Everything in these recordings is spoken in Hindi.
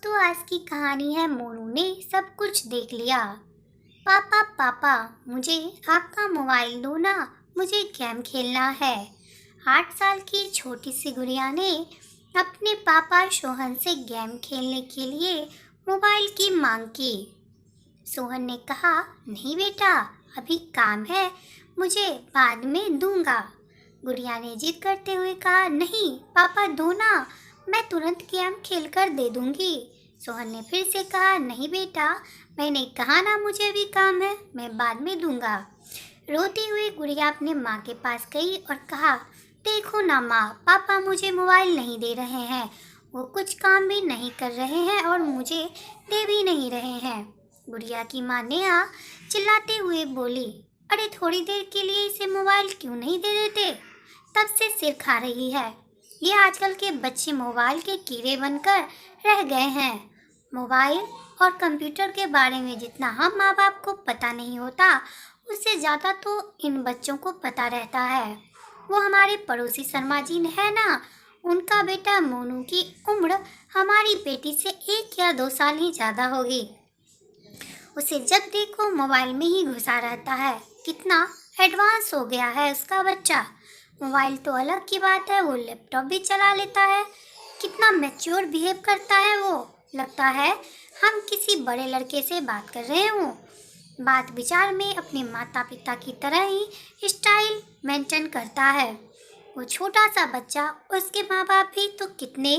तो आज की कहानी है मोनू ने सब कुछ देख लिया। पापा पापा, मुझे आपका मोबाइल दो ना, मुझे गेम खेलना है। 8 साल की छोटी सी गुड़िया ने अपने पापा सोहन से गेम खेलने के लिए मोबाइल की मांग की। सोहन ने कहा, नहीं बेटा, अभी काम है, मुझे बाद में दूंगा। गुड़िया ने जिद करते हुए कहा, नहीं पापा दो ना, मैं तुरंत गेम खेल कर दे दूंगी। सोहन ने फिर से कहा, नहीं बेटा, मैंने कहा ना मुझे अभी काम है, मैं बाद में दूंगा। रोती हुई गुड़िया अपने माँ के पास गई और कहा, देखो ना माँ, पापा मुझे मोबाइल नहीं दे रहे हैं, वो कुछ काम भी नहीं कर रहे हैं और मुझे दे भी नहीं रहे हैं। गुड़िया की माँ नेहा चिल्लाते हुए बोली, अरे थोड़ी देर के लिए इसे मोबाइल क्यों नहीं दे देते, तब से सिर खा रही है। ये आजकल के बच्चे मोबाइल के कीड़े बनकर रह गए हैं। मोबाइल और कंप्यूटर के बारे में जितना हम माँ बाप को पता नहीं होता, उससे ज़्यादा तो इन बच्चों को पता रहता है। वो हमारे पड़ोसी शर्मा जी है ना, उनका बेटा मोनू की उम्र हमारी बेटी से 1 या 2 साल ही ज़्यादा होगी। उसे जब देखो मोबाइल में ही घुसा रहता है। कितना एडवांस हो गया है उसका बच्चा। मोबाइल तो अलग की बात है, वो लैपटॉप भी चला लेता है। कितना मैच्योर बिहेव करता है वो, लगता है हम किसी बड़े लड़के से बात कर रहे हों। बात विचार में अपने माता पिता की तरह ही स्टाइल मेंटेन करता है। वो छोटा सा बच्चा, उसके माँ बाप भी तो कितने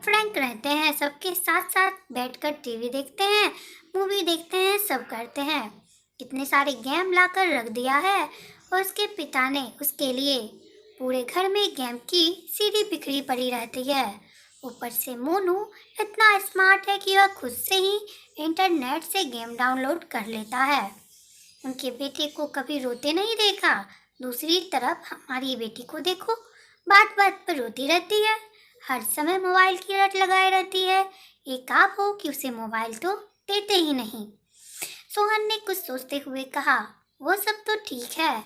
फ्रैंक रहते हैं, सबके साथ साथ बैठकर टीवी देखते हैं, मूवी देखते हैं, सब करते हैं। कितने सारे गेम लाकर रख दिया है और उसके पिता ने उसके लिए। पूरे घर में गेम की सीडी बिखरी पड़ी रहती है। ऊपर से मोनू इतना स्मार्ट है कि वह खुद से ही इंटरनेट से गेम डाउनलोड कर लेता है। उनके बेटे को कभी रोते नहीं देखा। दूसरी तरफ हमारी बेटी को देखो, बात बात पर रोती रहती है, हर समय मोबाइल की लत लगाए रहती है। एक आप हो कि उसे मोबाइल तो देते ही नहीं। सोहन ने कुछ सोचते हुए कहा, वो सब तो ठीक है,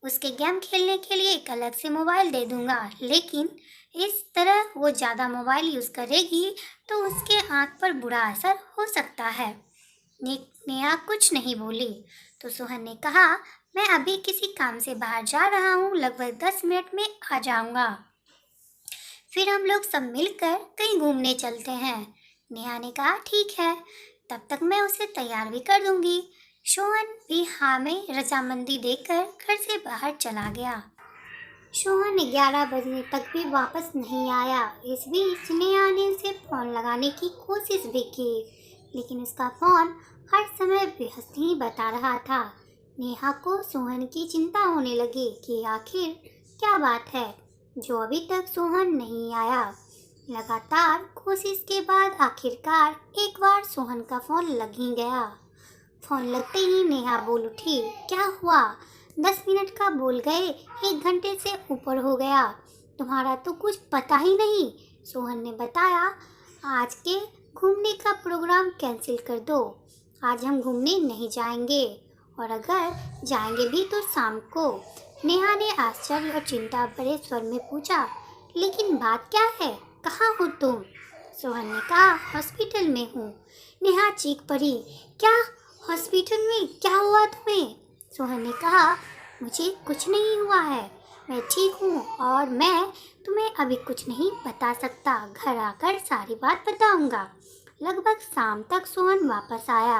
उसके गेम खेलने के लिए एक अलग से मोबाइल दे दूंगा, लेकिन इस तरह वो ज़्यादा मोबाइल यूज़ करेगी तो उसके आँख पर बुरा असर हो सकता है। नेहा कुछ नहीं बोली तो सोहन ने कहा, मैं अभी किसी काम से बाहर जा रहा हूँ, लगभग 10 मिनट में आ जाऊंगा, फिर हम लोग सब मिलकर कहीं घूमने चलते हैं। नेहा ने कहा, ठीक है, तब तक मैं उसे तैयार भी कर दूंगी। सोहन भी हाँ में रजामंदी देकर घर से बाहर चला गया। सोहन 11 बजने तक भी वापस नहीं आया। इस बीच नेहा ने उसे फोन लगाने की कोशिश भी की, लेकिन उसका फोन हर समय व्यस्त ही बता रहा था। नेहा को सोहन की चिंता होने लगी कि आखिर क्या बात है जो अभी तक सोहन नहीं आया। लगातार कोशिश के बाद आखिरकार एक बार सोहन का फोन लग ही गया। फोन लगते ही नेहा बोल उठी, क्या हुआ? 10 मिनट का बोल गए, 1 घंटे से ऊपर हो गया, तुम्हारा तो कुछ पता ही नहीं। सोहन ने बताया, आज के घूमने का प्रोग्राम कैंसिल कर दो, आज हम घूमने नहीं जाएंगे, और अगर जाएंगे भी तो शाम को। नेहा ने आश्चर्य और चिंता भरे स्वर में पूछा, लेकिन बात क्या है, कहाँ हो तुम? सोहन ने कहा, हॉस्पिटल में हूँ। नेहा चीख पड़ी, क्या हॉस्पिटल में, क्या हुआ तुम्हें? सोहन ने कहा, मुझे कुछ नहीं हुआ है, मैं ठीक हूँ और मैं तुम्हें अभी कुछ नहीं बता सकता, घर आकर सारी बात बताऊंगा। लगभग शाम तक सोहन वापस आया।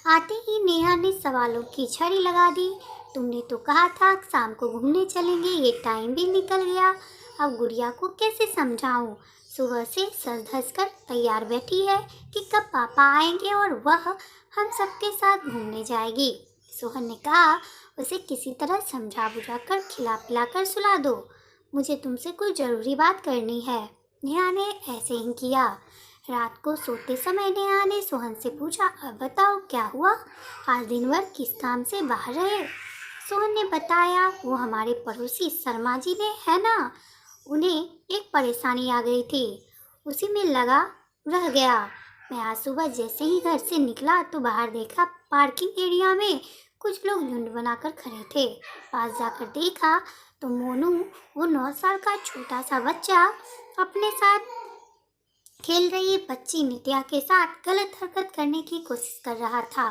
आते ही नेहा ने सवालों की झड़ी लगा दी, तुमने तो कहा था शाम को घूमने चलेंगे, ये टाइम भी निकल गया, अब गुड़िया को कैसे समझाऊं? सुबह से सज धज कर तैयार बैठी है कि कब पापा आएंगे और वह हम सबके साथ घूमने जाएगी। सोहन ने कहा, उसे किसी तरह समझा बुझा कर खिला पिला कर सुला दो, मुझे तुमसे कोई ज़रूरी बात करनी है। नेहा ने ऐसे ही किया। रात को सोते समय नेहा ने सोहन से पूछा, अब बताओ क्या हुआ, आज दिन भर किस काम से बाहर रहे? सोहन ने बताया, वो हमारे पड़ोसी शर्मा जी ने है ना, उन्हें एक परेशानी आ गई थी, उसी में लगा रह गया। मैं आज सुबह जैसे ही घर से निकला तो बाहर देखा, पार्किंग एरिया में कुछ लोग झुंड बनाकर खड़े थे। पास जाकर देखा तो मोनू, वो 9 साल का छोटा सा बच्चा, अपने साथ खेल रही बच्ची नित्या के साथ गलत हरकत करने की कोशिश कर रहा था।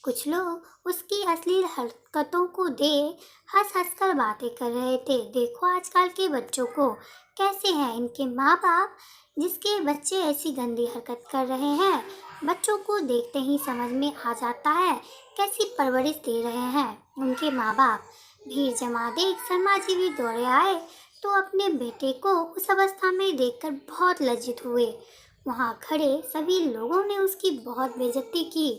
कुछ लोग उसकी अश्लील हरकतों को देख हंस हंस कर बातें कर रहे थे। देखो आजकल के बच्चों को कैसे हैं इनके माँ बाप, जिसके बच्चे ऐसी गंदी हरकत कर रहे हैं। बच्चों को देखते ही समझ में आ जाता है कैसी परवरिश दे रहे हैं उनके माँ बाप। भीड़ जमा देख शर्मा जी भी दौड़े आए तो अपने बेटे को उस अवस्था में देखकर बहुत लज्जित हुए। वहाँ खड़े सभी लोगों ने उसकी बहुत बेइज्जती की।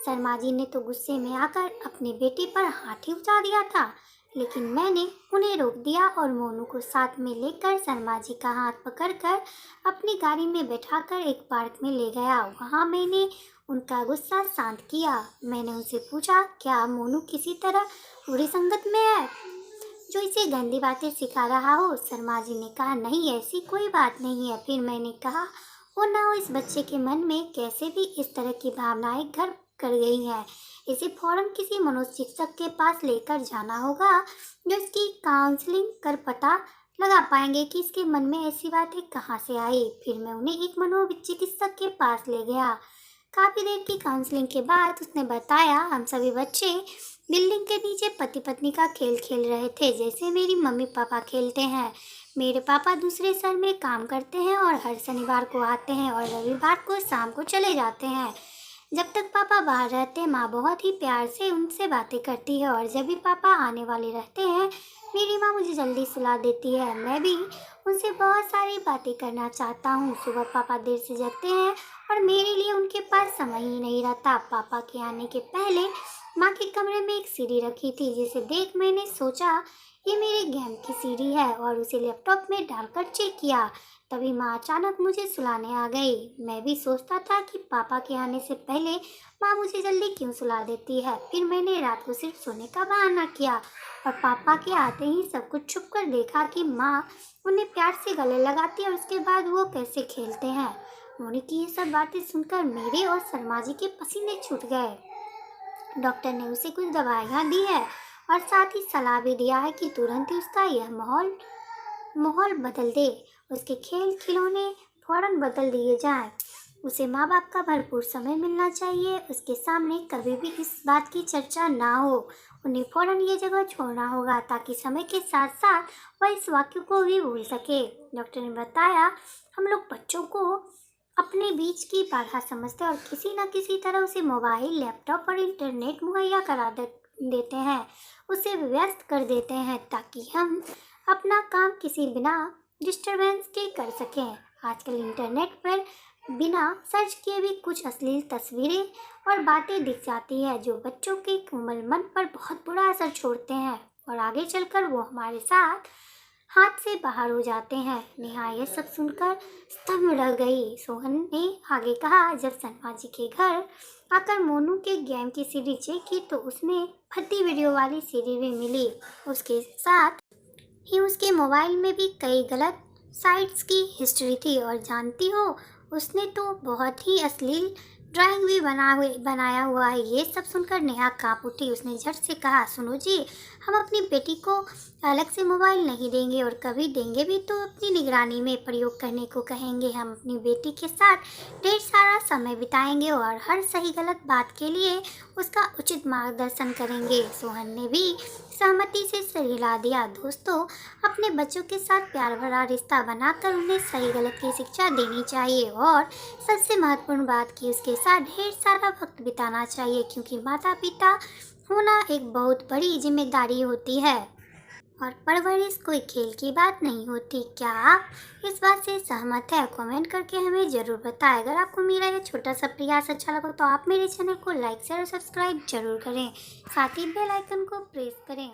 शर्मा जी ने तो गुस्से में आकर अपने बेटे पर हाथ ही उठा दिया था, लेकिन मैंने उन्हें रोक दिया और मोनू को साथ में लेकर शर्मा जी का हाथ पकड़कर अपनी गाड़ी में बैठाकर एक पार्क में ले गया। वहाँ मैंने उनका गुस्सा शांत किया। मैंने उनसे पूछा, क्या मोनू किसी तरह बुरी संगत में है जो इसे गंदी बातें सिखा रहा हो? शर्मा जी ने कहा, नहीं ऐसी कोई बात नहीं है। फिर मैंने कहा, हो ना हो इस बच्चे के मन में कैसे भी इस तरह की भावनाएं घर कर गई हैं। इसे फौरन किसी मनोचिकित्सक के पास लेकर जाना होगा जो इसकी काउंसलिंग कर पता लगा पाएंगे कि इसके मन में ऐसी बातें कहाँ से आई। फिर मैं उन्हें एक मनोचिकित्सक के पास ले गया। काफी देर की काउंसलिंग के बाद उसने बताया, हम सभी बच्चे बिल्डिंग के नीचे पति पत्नी का खेल खेल रहे थे, जैसे मेरी मम्मी पापा खेलते हैं। मेरे पापा दूसरे शहर में काम करते हैं और हर शनिवार को आते हैं और रविवार को शाम को चले जाते हैं। जब तक पापा बाहर रहते माँ बहुत ही प्यार से उनसे बातें करती है और जब भी पापा आने वाले रहते हैं मेरी माँ मुझे जल्दी सुला देती है। मैं भी उनसे बहुत सारी बातें करना चाहता हूँ। सुबह पापा देर से जगते हैं और मेरे लिए उनके पास समय ही नहीं रहता। पापा के आने के पहले माँ के कमरे में एक सीडी रखी थी, जिसे देख मैंने सोचा ये मेरे गेम की सीडी है और उसे लैपटॉप में डालकर चेक किया। तभी माँ अचानक मुझे सुलाने आ गई। मैं भी सोचता था कि पापा के आने से पहले माँ मुझे जल्दी क्यों सुला देती है। फिर मैंने रात को सिर्फ सोने का बहाना किया और पापा के आते ही सब कुछ छुप कर देखा कि माँ उन्हें प्यार से गले लगाती है और उसके बाद वो कैसे खेलते हैं। मोनी की ये सब बातें सुनकर मेरे और शर्मा जी के पसीने छूट गए। डॉक्टर ने उसे कुछ दवाइयाँ दी है और साथ ही सलाह भी दिया है कि तुरंत ही उसका यह माहौल बदल दे। उसके खेल खिलौने फौरन बदल दिए जाएं। उसे माँ बाप का भरपूर समय मिलना चाहिए। उसके सामने कभी भी इस बात की चर्चा ना हो। उन्हें फौरन ये जगह छोड़ना होगा ताकि समय के साथ साथ वह इस वाक्य को भी भूल सके। डॉक्टर ने बताया, हम लोग बच्चों को अपने बीच की बाधा समझते और किसी न किसी तरह उसे मोबाइल, लैपटॉप और इंटरनेट मुहैया करा देते हैं, उसे व्यस्त कर देते हैं ताकि हम अपना काम किसी बिना डिस्टरबेंस के कर सकें। आजकल इंटरनेट पर बिना सर्च किए भी कुछ अश्लील तस्वीरें और बातें दिख जाती है जो बच्चों के कोमल मन पर बहुत बुरा असर छोड़ते हैं और आगे चलकर वो हमारे साथ हाथ से बाहर हो जाते हैं। नेहा यह सब सुनकर स्तब्ध रह गई। सोहन ने आगे कहा, जब शर्मा जी के घर आकर मोनू के गेम की सीडी चेक की तो उसमें फटी वीडियो वाली सीडी भी मिली। उसके साथ ही उसके मोबाइल में भी कई गलत साइट्स की हिस्ट्री थी और जानती हो उसने तो बहुत ही अश्लील ड्राइंग भी बनाया हुआ है। ये सब सुनकर नेहा कांप उठी। उसने झट से कहा, सुनो जी, हम अपनी बेटी को अलग से मोबाइल नहीं देंगे और कभी देंगे भी तो अपनी निगरानी में प्रयोग करने को कहेंगे। हम अपनी बेटी के साथ ढेर सारा समय बिताएंगे और हर सही गलत बात के लिए उसका उचित मार्गदर्शन करेंगे। सोहन ने भी सहमति से सिर हिला दिया। दोस्तों, अपने बच्चों के साथ प्यार भरा रिश्ता बनाकर उन्हें सही गलत की शिक्षा देनी चाहिए और सबसे महत्वपूर्ण बात कि उसके साथ ढेर सारा वक्त बिताना चाहिए, क्योंकि माता पिता होना एक बहुत बड़ी जिम्मेदारी होती है और परवरिश कोई खेल की बात नहीं होती। क्या आप इस बात से सहमत है? कमेंट करके हमें ज़रूर बताएं। अगर आपको मेरा ये छोटा सा प्रयास अच्छा लगा तो आप मेरे चैनल को लाइक शेयर और सब्सक्राइब जरूर करें। साथ ही बेल आइकन को प्रेस करें।